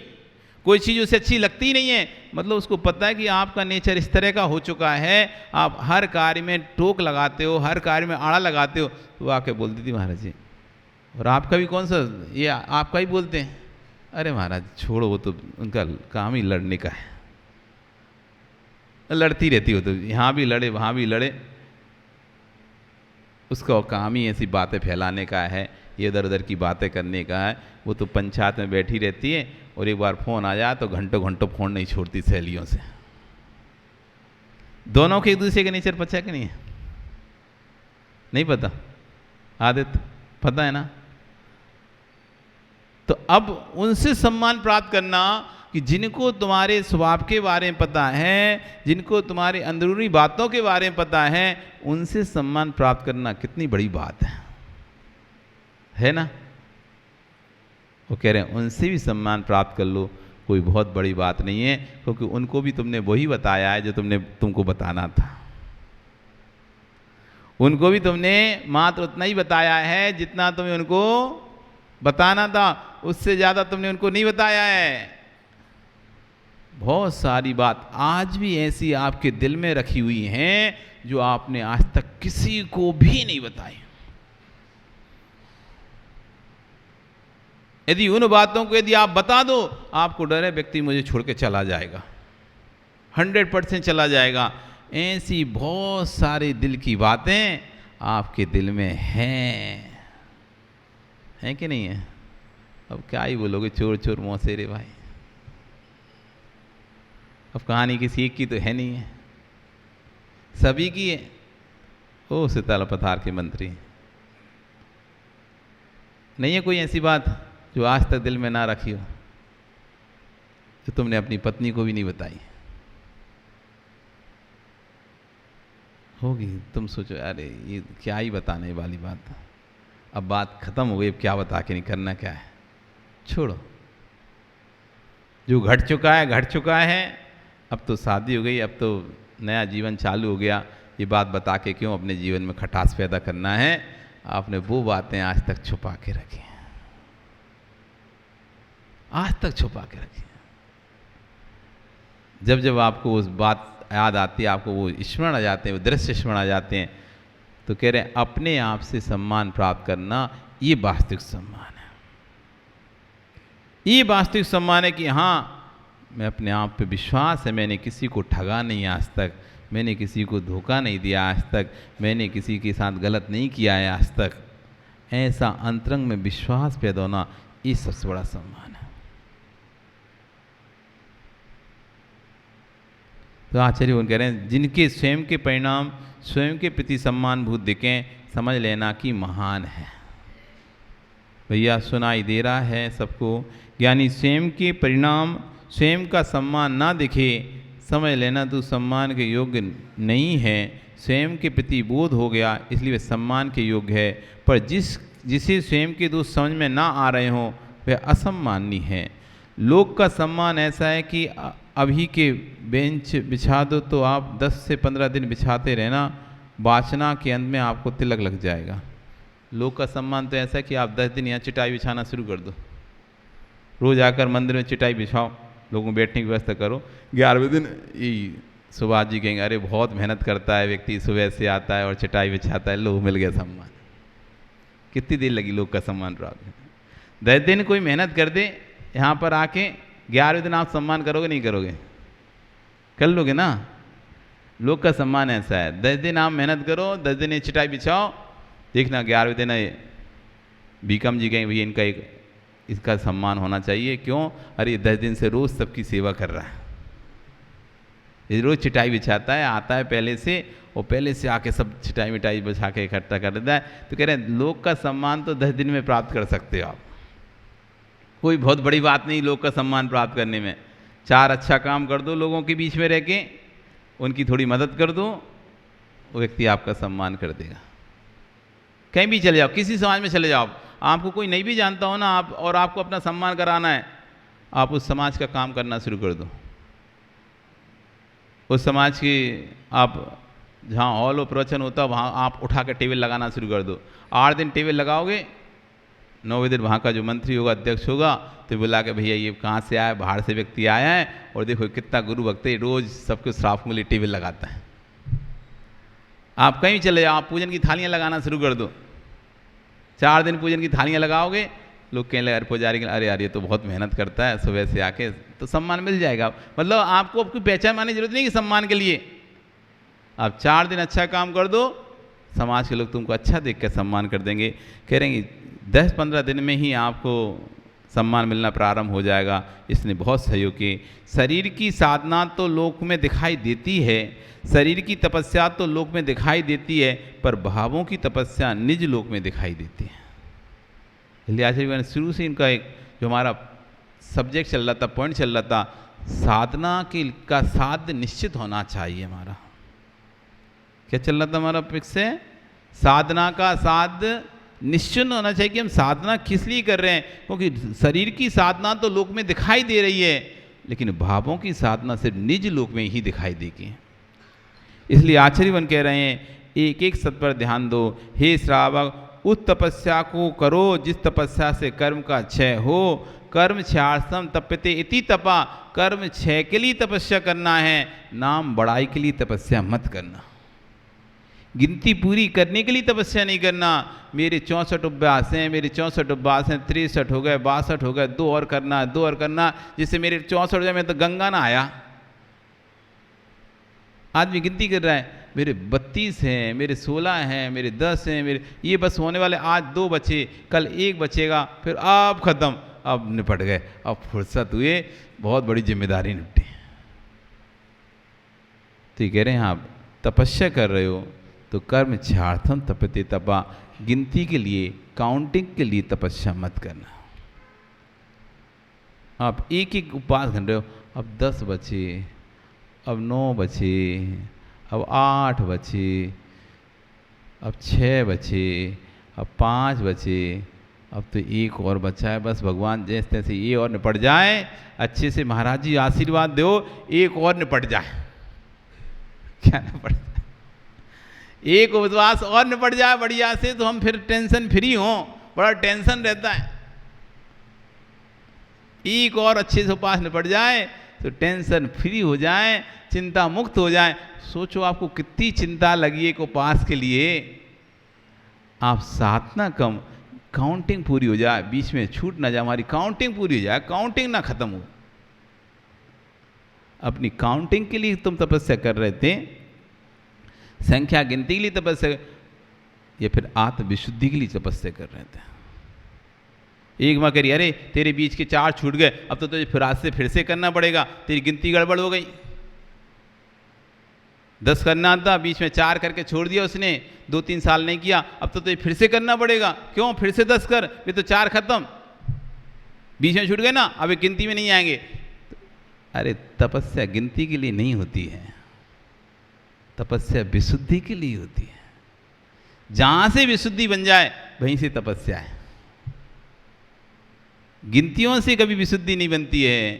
कोई चीज़ उसे अच्छी लगती ही नहीं है। मतलब उसको पता है कि आपका नेचर इस तरह का हो चुका है, आप हर कार्य में टोक लगाते हो, हर कार्य में आड़ा लगाते हो। तो आके बोलती थी महाराज जी और आपका भी कौन सा, ये आपका ही बोलते हैं। अरे महाराज छोड़ो, वो तो उनका काम ही लड़ने का है, लड़ती रहती हो, तो यहाँ भी लड़े वहाँ भी लड़े, उसका काम ही ऐसी बातें फैलाने का है, ये इधर उधर की बातें करने का है। वो तो पंचायत में बैठी रहती है और एक बार फ़ोन आ जाए तो घंटों घंटों फ़ोन नहीं छोड़ती सहेलियों से। दोनों के एक दूसरे के नेचर पता है कि नहीं है? नहीं पता? आदित्य पता है ना? तो अब उनसे सम्मान प्राप्त करना कि जिनको तुम्हारे स्वभाव के बारे में पता है, जिनको तुम्हारे अंदरूनी बातों के बारे में पता है, उनसे सम्मान प्राप्त करना कितनी बड़ी बात है ना? वो कह रहे हैं उनसे भी सम्मान प्राप्त कर लो, कोई बहुत बड़ी बात नहीं है, क्योंकि उनको भी तुमने वही बताया है जो तुमको बताना था। उनको भी तुमने मात्र उतना ही बताया है जितना तुम्हें उनको बताना था, उससे ज़्यादा तुमने उनको नहीं बताया है। बहुत सारी बात आज भी ऐसी आपके दिल में रखी हुई हैं जो आपने आज तक किसी को भी नहीं बताई। यदि उन बातों को यदि आप बता दो, आपको डर है व्यक्ति मुझे छोड़ के चला जाएगा, 100% चला जाएगा। ऐसी बहुत सारी दिल की बातें आपके दिल में हैं कि नहीं है? अब क्या ही बोलोगे, चोर चोर मौसेरे भाई। अब कहानी किसी एक की तो है नहीं है, सभी की है। ओ सिताला पथार के मंत्री, नहीं है कोई ऐसी बात जो आज तक दिल में ना रखी हो, जो तुमने अपनी पत्नी को भी नहीं बताई होगी? तुम सोचो अरे ये क्या ही बताने वाली बात, अब बात खत्म हो गई, अब क्या बता के नहीं, करना क्या है, छोड़ो। जो घट चुका है घट चुका है, अब तो शादी हो गई, अब तो नया जीवन चालू हो गया, ये बात बता के क्यों अपने जीवन में खटास पैदा करना है? आपने वो बातें आज तक छुपा के रखी, आज तक छुपा के रखी। जब जब आपको उस बात याद आती है, आपको वो स्मरण आ जाते हैं, वो दृश्य स्मरण आ जाते हैं, तो कह रहे हैं अपने आप से सम्मान प्राप्त करना ये वास्तविक सम्मान है। ये वास्तविक सम्मान है कि हाँ मैं अपने आप पे विश्वास है, मैंने किसी को ठगा नहीं आज तक, मैंने किसी को धोखा नहीं दिया आज तक, मैंने किसी के साथ गलत नहीं किया है आज तक। ऐसा अंतरंग में विश्वास पैदा होना, ये सबसे बड़ा सम्मान है। तो आचार्य उन कह रहे हैं जिनके स्वयं के परिणाम स्वयं के प्रति सम्मान भूत दिखें, समझ लेना कि महान है। भैया सुनाई दे रहा है सबको? यानी स्वयं के परिणाम स्वयं का सम्मान ना दिखे, समझ लेना तू सम्मान के योग्य नहीं है। स्वयं के प्रति बोध हो गया इसलिए वह सम्मान के योग्य है, पर जिसे स्वयं के दोष समझ में ना आ रहे हों वह असम्मानी है। लोक का सम्मान ऐसा है कि अभी के बेंच बिछा दो तो आप 10 से 15 दिन बिछाते रहना, वाचना के अंत में आपको तिलक लग जाएगा। लोक का सम्मान तो ऐसा है कि आप 10 दिन यहाँ चटाई बिछाना शुरू कर दो, रोज आकर मंदिर में चटाई बिछाओ, लोगों को बैठने की व्यवस्था करो। 11वें दिन सुभाष जी कहेंगे अरे बहुत मेहनत करता है व्यक्ति, सुबह से आता है और चटाई बिछाता है, लो मिल गया सम्मान। कितनी देर लगी लोग का सम्मान प्राप्त? 10 दिन कोई मेहनत कर दे, यहाँ पर आके 11वें दिन आप सम्मान करोगे नहीं करोगे? कर लोगे ना? लोग का सम्मान ऐसा है, 10 दिन आप मेहनत करो, 10 दिन ये चिटाई बिछाओ, देखना 11वें दिन बीकम जी गए भैया इनका इसका सम्मान होना चाहिए। क्यों? अरे ये 10 दिन से रोज़ सबकी सेवा कर रहा है, ये रोज़ चिटाई बिछाता है, आता है पहले से, और पहले से आके सब चिटाई मिटाई बिछा के इकट्ठा कर देता है। तो कह रहे हैं लोग का सम्मान तो 10 दिन में प्राप्त कर सकते हो आप, कोई बहुत बड़ी बात नहीं लोग का सम्मान प्राप्त करने में। 4 अच्छा काम कर दो लोगों के बीच में रह के, उनकी थोड़ी मदद कर दो, वो व्यक्ति आपका सम्मान कर देगा। कहीं भी चले जाओ, किसी समाज में चले जाओ, आपको कोई नहीं भी जानता हो ना, आप और आपको अपना सम्मान कराना है, आप उस समाज का काम करना शुरू कर दो। उस समाज की आप जहाँ हॉल और प्रवचन होता है वहाँ आप उठा के टेबल लगाना शुरू कर दो। 8 दिन टेबल लगाओगे, 9वें दिन वहाँ का जो मंत्री होगा, अध्यक्ष होगा, तो बुला के भैया ये कहाँ से आया, बाहर से व्यक्ति आया है, और देखो कितना गुरु भक्त है, रोज़ सबको श्राप के लिए टेबल लगाता है। आप कहीं चले जाओ, आप पूजन की थालियाँ लगाना शुरू कर दो। 4 दिन पूजन की थालियाँ लगाओगे, लोग कहने लगे, पुजारी के अरे यार ये तो बहुत मेहनत करता है सुबह से आके, तो सम्मान मिल जाएगा। मतलब आपको आपकी पहचान मानने की जरूरत नहीं कि सम्मान के लिए, आप 4 दिन अच्छा काम कर दो, समाज के लोग तुमको अच्छा देख कर सम्मान कर देंगे। कह रहे हैं 10-15 दिन में ही आपको सम्मान मिलना प्रारंभ हो जाएगा। इसने बहुत सहयोग किए। शरीर की साधना तो लोक में दिखाई देती है, शरीर की तपस्या तो लोक में दिखाई देती है, पर भावों की तपस्या निज लोक में दिखाई देती है। इसलिए आचार्य शुरू से इनका एक जो हमारा सब्जेक्ट चल रहा था, पॉइंट चल रहा था, साधना का साध्य निश्चित होना चाहिए। हमारा क्या चल रहा था हमारा फिक्स से? साधना का साध्य निश्चित होना चाहिए कि हम साधना किस लिए कर रहे हैं, क्योंकि शरीर की साधना तो लोक में दिखाई दे रही है, लेकिन भावों की साधना सिर्फ निज लोक में ही दिखाई देगी। इसलिए आचार्यवन कह रहे हैं एक एक सत पर ध्यान दो। हे श्रावक, उस तपस्या को करो जिस तपस्या से कर्म का क्षय हो। कर्म क्षयार्थम तप्यते इति तपा, कर्म क्षय के लिए तपस्या करना है, नाम बड़ाई के लिए तपस्या मत करना। गिनती पूरी करने के लिए तपस्या नहीं करना। मेरे 64 अभ्यास हैं, मेरे 64 अभ्यास हैं, 63 हो गए, 62 हो गए, 2 और करना है, 2 और करना, जिससे मेरे 64 हो जाए, मैं तो गंगा ना आया। आदमी गिनती कर रहा है, मेरे 32 हैं, मेरे 16 हैं, मेरे 10 हैं, मेरे ये बस होने वाले, आज 2 बचे, कल 1 बचेगा, फिर अब खत्म, अब निपट गए, अब फुर्सत हुए, बहुत बड़ी जिम्मेदारी निपटी। तो ये कह रहे हैं आप तपस्या कर रहे हो तो कर्म क्षयार्थम तपते तपा, गिनती के लिए, काउंटिंग के लिए तपस्या मत करना। आप एक एक उपवास कर रहे हो, अब 10 बचे, अब 9 बचे, अब 8 बचे, अब 6 बचे, अब 5 बचे, अब तो 1 और बचा है, बस भगवान जैसे तैसे ये और निपट जाए, अच्छे से महाराज जी आशीर्वाद दो, 1 और निपट जाए। क्या निपट जाए? 1 उपवास और निपट जाए बढ़िया से, तो हम फिर टेंशन फ्री हों। बड़ा टेंशन रहता है, 1 और अच्छे से उपवास निपट जाए तो टेंशन फ्री हो जाए, चिंता मुक्त हो जाए। सोचो आपको कितनी चिंता लगी एक उपवास के लिए, आप साधना कम, काउंटिंग पूरी हो जाए, बीच में छूट ना जाए, हमारी काउंटिंग पूरी हो जाए, काउंटिंग ना खत्म हो। अपनी काउंटिंग के लिए तुम तपस्या कर रहे थे, संख्या गिनती के लिए तपस्या, या फिर आत्म विशुद्धि के लिए तपस्या कर रहे थे। एक माँ कह रही अरे तेरे बीच के 4 छूट गए, अब तो तुझे फिर आज से फिर से करना पड़ेगा, तेरी गिनती गड़बड़ हो गई। 10 करना था, बीच में 4 करके छोड़ दिया उसने, 2-3 साल नहीं किया, अब तो तुझे फिर से करना पड़ेगा। क्यों? फिर से 10 कर, ये तो 4 खत्म, बीच में छूट गए ना, अब गिनती में नहीं आएंगे। अरे तपस्या गिनती के लिए नहीं होती है, तपस्या विशुद्धि के लिए होती है। जहां से विशुद्धि बन जाए वहीं से तपस्या है। गिनतियों से कभी विशुद्धि नहीं बनती है,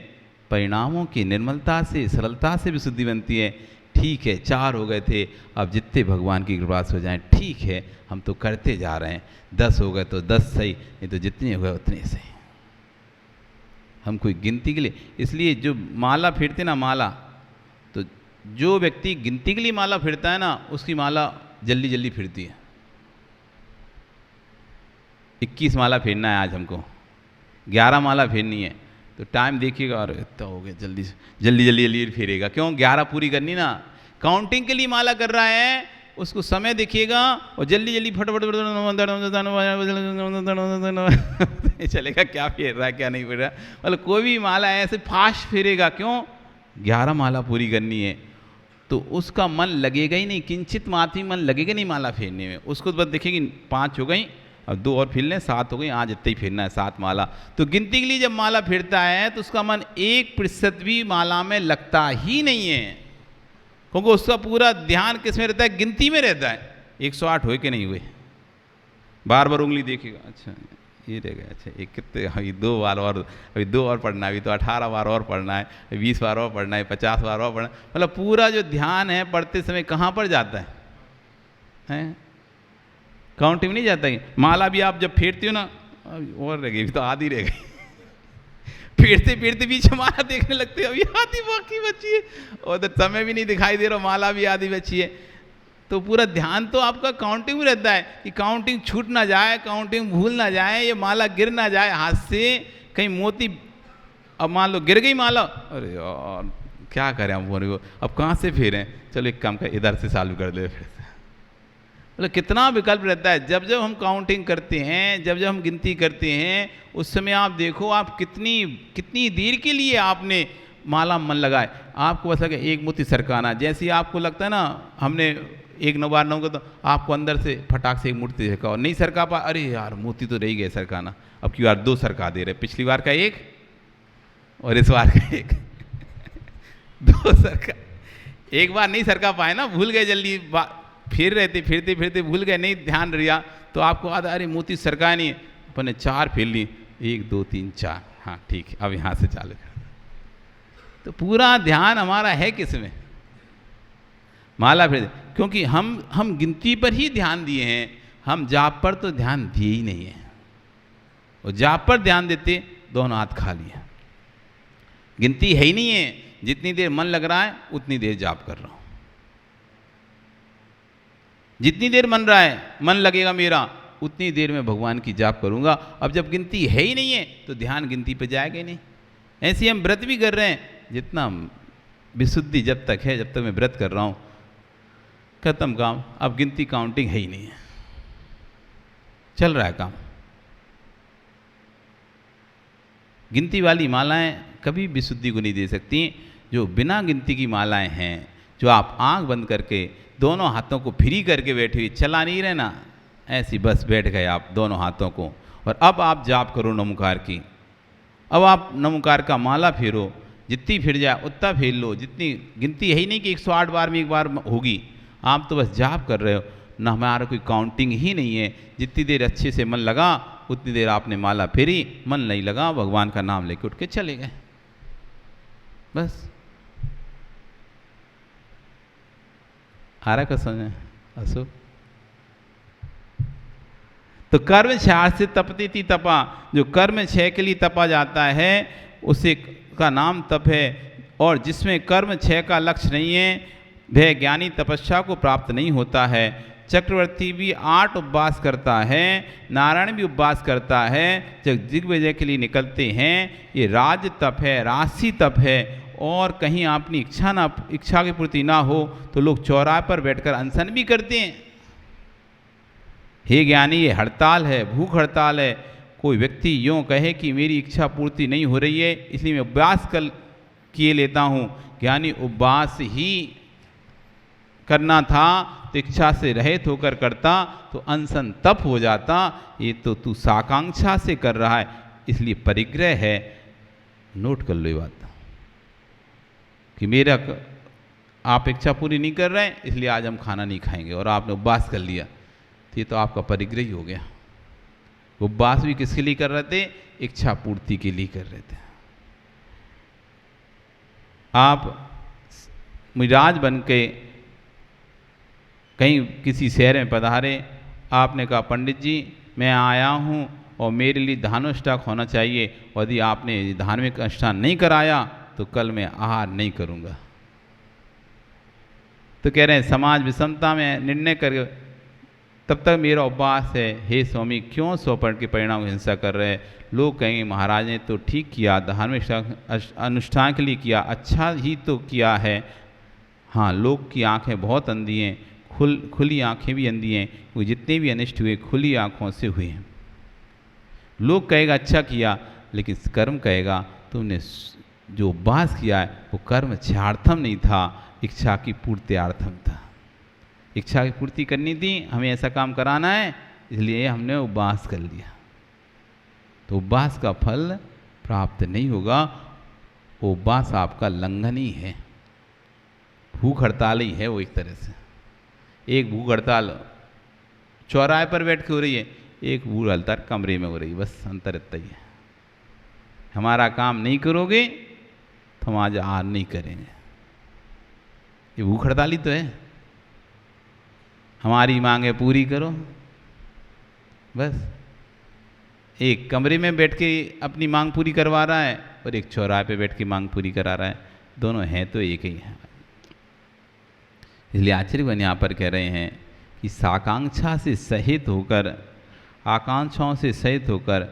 परिणामों की निर्मलता से, सरलता से विशुद्धि बनती है। ठीक है 4 हो गए थे, अब जितने भगवान की कृपा से हो जाएं ठीक है, हम तो करते जा रहे हैं। 10 हो गए तो 10 सही, नहीं तो जितने हो गए उतने सही। हम कोई गिनती के लिए, इसलिए जो माला फेरते ना माला, तो जो व्यक्ति गिनती के लिए माला फेरता है ना, उसकी माला जल्दी जल्दी फिरती है। 21 माला फेरना है आज हमको, 11 माला फेरनी है, तो टाइम देखिएगा और इतना हो गया, जल्दी जल्दी जल्दी जल्दी फेरेगा। क्यों? 11 पूरी करनी ना, काउंटिंग के लिए माला कर रहा है, उसको समय देखिएगा और जल्दी जल्दी फटाफट चलेगा, क्या फेर रहा है क्या नहीं फेर रहा। मतलब कोई भी माला ऐसे फास्ट फेरेगा, क्यों? 11 माला पूरी करनी है, तो उसका मन लगेगा ही नहीं, किंचित मात्र मन लगेगा नहीं माला फेरने में। उसको बस देखेगी 5 हो गई, अब 2 और फेर लें, 7 हो गई, आज इतना ही फेरना है 7 माला। तो गिनती के लिए जब माला फेरता है तो उसका मन 1% भी माला में लगता ही नहीं है, क्योंकि उसका पूरा ध्यान किस में रहता है? गिनती में रहता है। 108 हुए कि नहीं हुए, बार बार उंगली देखेगा, अच्छा ये रह गया, अच्छा एक कितने, अभी 2 बार और, अभी 2 और पढ़ना है, अभी तो 18 बार और पढ़ना है, 20 बार और पढ़ना है, 50 बार और पढ़ना है। मतलब पूरा जो ध्यान है पढ़ते समय कहाँ पर जाता है? काउंटिंग में नहीं जाता है। माला भी आप जब फेरते हो ना, और रह गई, तो आधी रह गई फेरते फेरते बीच में माला देखने लगते हो, अभी आधी बाकी बची है, और तो समय भी नहीं दिखाई दे रहा, माला भी आधी बची है। तो पूरा ध्यान तो आपका काउंटिंग में रहता है कि काउंटिंग छूट ना जाए, काउंटिंग भूल ना जाए, ये माला गिर ना जाए हाथ से, कहीं मोती, अब मान लो गिर गई माला, अरे यार क्या करें हम बोले, अब कहाँ से फेरें, चलो एक काम कर, इधर से चालू कर दे फिर से। मतलब कितना विकल्प रहता है। जब जब हम काउंटिंग करते हैं, जब जब हम गिनती करते हैं, उस समय आप देखो आप कितनी देर के लिए आपने माला मन लगाए। आपको बस लगे एक मोती सरकाना, जैसे ही आपको लगता है ना हमने 1 9 बार 9 का, तो आपको अंदर से फटाक से एक मूर्ति सरका, और नहीं सरका पा, अरे यार मोती तो रह गए सरकाना, अब की बार 2 सरका दे रहे, पिछली बार का 1 और इस बार का 1 2 सरका, एक बार नहीं सरका पाए ना, भूल गए, जल्दी फिर रहते फिरते फिरते भूल गए, नहीं ध्यान रिया, तो आपको याद, अरे मोती सरका नहीं, अपने 4 फेर ली, 1 2 3 4, हाँ ठीक है, अब यहाँ से चालू कर। तो पूरा ध्यान हमारा है किस में? माला फेर, क्योंकि हम गिनती पर ही ध्यान दिए हैं, हम जाप पर तो ध्यान दिए ही नहीं है। और जाप पर ध्यान देते, दोनों हाथ खाली है, गिनती है ही नहीं है, जितनी देर मन लग रहा है उतनी देर जाप कर रहा हूँ, जितनी देर मन लगेगा मेरा उतनी देर में भगवान की जाप करूंगा। अब जब गिनती है ही नहीं है तो ध्यान गिनती पे जाएगा ही नहीं। ऐसे हम व्रत भी कर रहे हैं, जितना विशुद्धि जब तक है, जब तक मैं व्रत कर रहा हूँ, खत्म काम, अब गिनती काउंटिंग है ही नहीं है, चल रहा है काम। गिनती वाली मालाएं कभी विशुद्धि को नहीं दे सकती। जो बिना गिनती की मालाएं हैं, जो आप आंख बंद करके दोनों हाथों को फ्री करके बैठे हुए, चला नहीं रहना, ऐसी बस बैठ गए आप दोनों हाथों को, और अब आप जाप करो नमोकार की। अब आप नमोकार का माला फेरो, जितनी फिर जाए उतना फेर लो, जितनी गिनती है ही नहीं कि 108 बार में एक बार होगी, आप तो बस जाप कर रहे हो ना, हमारा कोई काउंटिंग ही नहीं है। जितनी देर अच्छे से मन लगा उतनी देर आपने माला फेरी, मन नहीं लगा भगवान का नाम लेके उठ के चले गए, बस। आ रहा कसम है असो। तो कर्म 6 से तपती थी तपा, जो कर्म 6 के लिए तपा जाता है उसे का नाम तप है, और जिसमें कर्म 6 का लक्ष्य नहीं है वह ज्ञानी तपस्या को प्राप्त नहीं होता है। चक्रवर्ती भी 8 उपवास करता है, नारायण भी उपवास करता है, जब दिग्विजय के लिए निकलते हैं। ये राज तप है, राशि तप है, और कहीं अपनी इच्छा की पूर्ति ना हो तो लोग चौराहे पर बैठकर अनशन भी करते हैं। हे ज्ञानी, ये हड़ताल है, भूख हड़ताल है। कोई व्यक्ति यूँ कहे कि मेरी इच्छा पूर्ति नहीं हो रही है इसलिए मैं उपवास किए लेता हूँ, ज्ञानी उपवास ही करना था तो इच्छा से रहित होकर करता तो अनशन तप हो जाता। ये तो तू साकांक्षा से कर रहा है, इसलिए परिग्रह है। नोट कर लो ये बात कि मेरा आप इच्छा पूरी नहीं कर रहे हैं इसलिए आज हम खाना नहीं खाएंगे, और आपने उपवास कर लिया, तो ये तो आपका परिग्रह ही हो गया। उपवास भी किसके लिए कर रहे थे? इच्छा पूर्ति के लिए कर रहे थे। आप मिजाज बन के कहीं किसी शहर में पधारे, आपने कहा पंडित जी मैं आया हूँ और मेरे लिए धानुष्ठान होना चाहिए, और यदि आपने धार्मिक अनुष्ठान नहीं कराया तो कल मैं आहार नहीं करूँगा। तो कह रहे हैं समाज विषमता में निर्णय कर, तब तक मेरा उपवास है। हे स्वामी, क्यों स्वपर्ण के परिणाम हिंसा कर रहे हैं? लोग कहेंगे महाराज ने तो ठीक किया, धार्मिक अनुष्ठान के लिए किया, अच्छा ही तो किया है। हाँ, लोग की आंखें बहुत अंधी हैं, खुली आंखें भी अंधी हैं, वो जितने भी अनिष्ट हुए खुली आंखों से हुए हैं। लोग कहेगा अच्छा किया, लेकिन कर्म कहेगा तुमने जो उपवास किया है वो कर्म इच्छार्थम नहीं था, इच्छा की पूर्त्यार्थम था। इच्छा की पूर्ति करनी थी, हमें ऐसा काम कराना है, इसलिए हमने उपवास कर लिया। तो उपवास का फल प्राप्त नहीं होगा, उपवास आपका लंघन ही है, भूख हड़ताल ही है वो एक तरह से। एक भूख हड़ताल चौराहे पर बैठ के हो रही है, एक भूख हड़ताल कमरे में हो रही है, बस अंतर इतना ही है। हमारा काम नहीं करोगे तो हम आज आहार नहीं करेंगे, ये भूख हड़ताल ही तो है। हमारी मांगे पूरी करो, बस। एक कमरे में बैठ के अपनी मांग पूरी करवा रहा है और एक चौराहे पे बैठ के मांग पूरी करा रहा है, दोनों हैं तो एक ही है। इसलिए आचार्यगण यहाँ पर कह रहे हैं कि साकांक्षा से सहित होकर, आकांक्षाओं से सहित होकर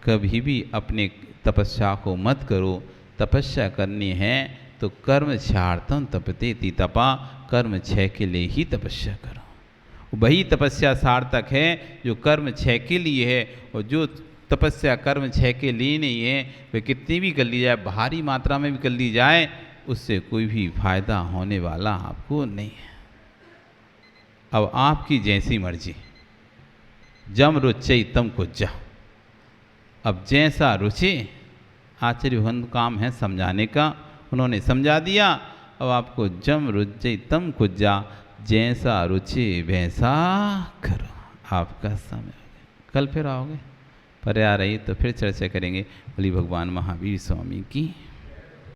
कभी भी अपने तपस्या को मत करो। तपस्या करनी है तो कर्म क्षयार्थम तपते ति तपा, कर्म क्षय के लिए ही तपस्या करो। वही तपस्या सार्थक है जो कर्म क्षय के लिए है, और जो तपस्या कर्म क्षय के लिए नहीं है वह कितनी भी कर ली जाए, भारी मात्रा में भी कर ली जाए, उससे कोई भी फायदा होने वाला आपको नहीं है। अब आपकी जैसी मर्जी, जम रुचि तम कुज्जा। अब जैसा रुचि, आचार्य काम है समझाने का, उन्होंने समझा दिया। अब आपको जम रुचि तम कुज्जा, जैसा रुचि वैसा करो। आपका समय हो गया, कल फिर आओगे, पर आ रही तो फिर चर्चा करेंगे। बोली भगवान महावीर स्वामी की।